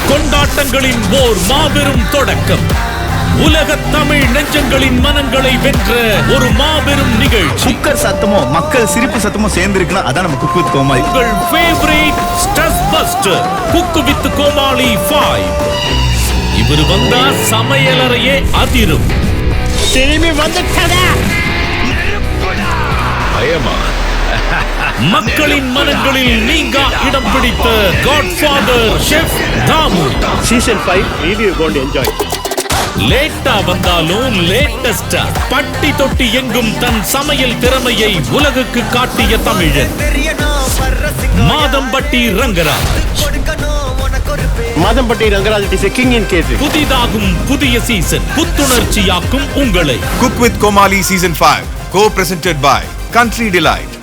கொண்டாட்டங்களின் ஓர் மாபெரும் தொடக்கம். உலக தமிழ் நெஞ்சங்களின் மனங்களை வென்ற ஒரு மாபெரும் நிகழ்ச்சி. குக்கர் சத்தமும் மக்கள் சிரிப்பு சத்தமும் சேர்ந்து இருக்குன்னா அதான் நம்ம குக் வித் கோமாளி. உங்கள் favourite stress buster cook with Comali 5. இவர் வந்தா சமையலறையே அதிரும். திரும்பி வந்துட்டதா? பயமா? மக்களின் மனங்களில் நீங்க இடம் பிடித்த godfather chef Damu. Season 5 really you're going to enjoy. லேட்டா வந்தாலும் லேட்டஸ்டா பட்டி தொட்டி எங்கும் தன் சமையல் திறமையை உலகுக்கு காட்டிய தமிழன் Madhampatti Rangaraj. Madhampatti Rangaraj is a king in catering. புதிதாகும் புதிய சீசன் புத்துணர்ச்சியாக்கும் உங்களை. Cook with Komali Season 5, co-presented by Country Delight.